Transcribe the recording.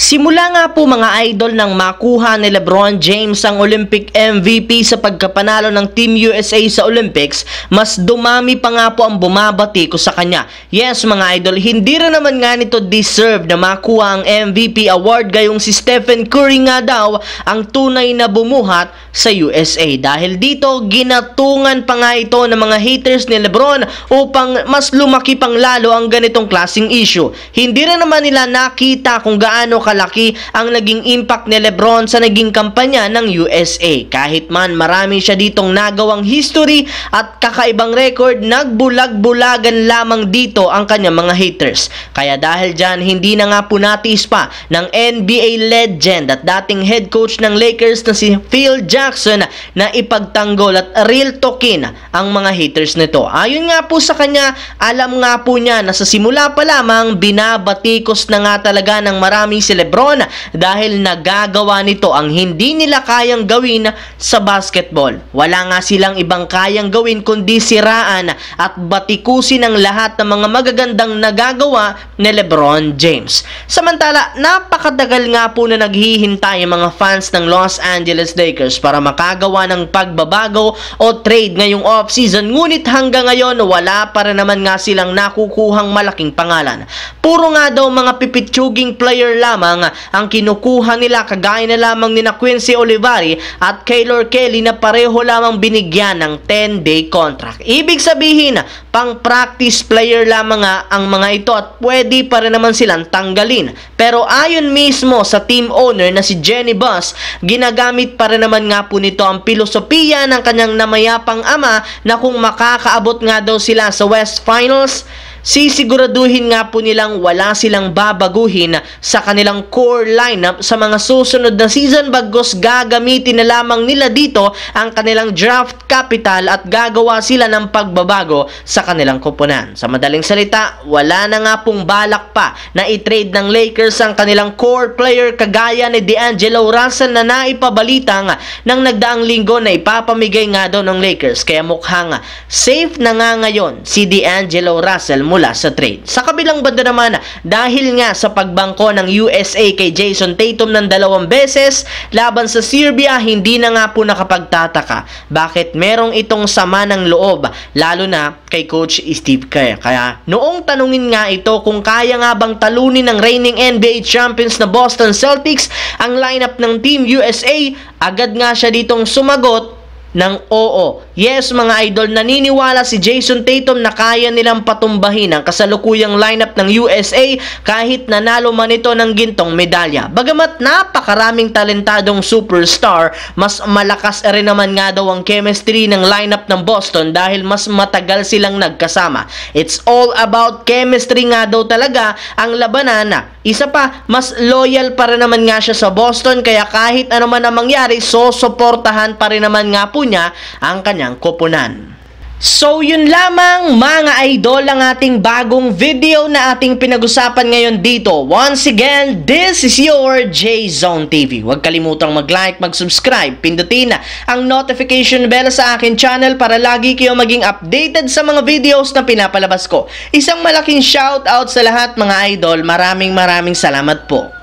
Simula nga po mga idol nang makuha ni LeBron James ang Olympic MVP sa pagkapanalo ng Team USA sa Olympics, mas dumami pa nga po ang bumabati ko sa kanya. Yes mga idol, hindi rin naman nga nito deserve na makuha ang MVP award, gayong si Stephen Curry nga daw ang tunay na bumuhat sa USA. Dahil dito, ginatungan pa nga ito ng mga haters ni LeBron upang mas lumaki pang lalo ang ganitong klaseng issue. Hindi rin naman nila nakita kung gaano kalaki ang naging impact ni LeBron sa naging kampanya ng USA. Kahit man marami siya ditong nagawang history at kakaibang record, nagbulag-bulagan lamang dito ang kanyang mga haters. Kaya dahil dyan, hindi na nga po natiis pa ng NBA legend at dating head coach ng Lakers na si Phil Jackson na ipagtanggol at real talkin ang mga haters nito. Ayon nga po sa kanya, alam nga po niya na sa simula pa lamang binabatikos na nga talaga ng maraming si LeBron dahil nagagawa nito ang hindi nila kayang gawin sa basketball. Wala nga silang ibang kayang gawin kundi siraan at batikusin ang lahat ng mga magagandang nagagawa ni LeBron James. Samantala, napakatagal nga po na naghihintay ang mga fans ng Los Angeles Lakers para makagawa ng pagbabago o trade ngayong off-season, ngunit hanggang ngayon wala pa rin naman nga silang nakukuhang malaking pangalan. Puro nga daw mga pipitsuging player lamang ang kinukuha nila, kagaya na lamang ni Quincy Olivari at Kaylor Kelly na pareho lamang binigyan ng 10-day contract. Ibig sabihin, pang practice player lamang nga ang mga ito at pwede pa rin naman silang tanggalin. Pero ayon mismo sa team owner na si Jenny Buss, ginagamit pa rin naman nga po nito ang pilosopiya ng kanyang namayapang ama na kung makakaabot nga daw sila sa West Finals, sisiguraduhin nga po nilang wala silang babaguhin sa kanilang core lineup sa mga susunod na season, bagos gagamitin na lamang nila dito ang kanilang draft capital at gagawa sila ng pagbabago sa kanilang koponan. Sa madaling salita, wala na nga pong balak pa na i-trade ng Lakers ang kanilang core player kagaya ni D'Angelo Russell na naipabalitang ng nagdaang linggo na ipapamigay nga daw ng Lakers. Kaya mukhang safe na nga ngayon si D'Angelo Russell mula sa trade. Sa kabilang banda naman, dahil nga sa pagbangko ng USA kay Jason Tatum ng 2 beses laban sa Serbia, hindi na nga po nakapagtataka bakit merong itong sama ng loob, lalo na kay Coach Steve Kerr. Kaya noong tanungin nga ito kung kaya nga bang talunin ng reigning NBA champions na Boston Celtics ang lineup ng Team USA, agad nga siya ditong sumagot ng oo. Yes mga idol, naniniwala si Jason Tatum na kaya nilang patumbahin ang kasalukuyang lineup ng USA kahit nanalo man ito ng gintong medalya. Bagamat napakaraming talentadong superstar, mas malakas rin naman nga daw ang chemistry ng lineup ng Boston dahil mas matagal silang nagkasama. It's all about chemistry nga daw talaga ang labanan. Isa pa, mas loyal pa rin naman nga siya sa Boston, kaya kahit ano man ang mangyari, susuportahan pa rin naman nga po niya ang kanyang koponan. So yun lamang mga idol ang ating bagong video na ating pinag-usapan ngayon dito. Once again, this is your J-Zone TV. Huwag kalimutang mag-like, mag-subscribe, pindutin ang notification bell sa akin channel para lagi kayo maging updated sa mga videos na pinapalabas ko. Isang malaking shoutout sa lahat mga idol. Maraming salamat po.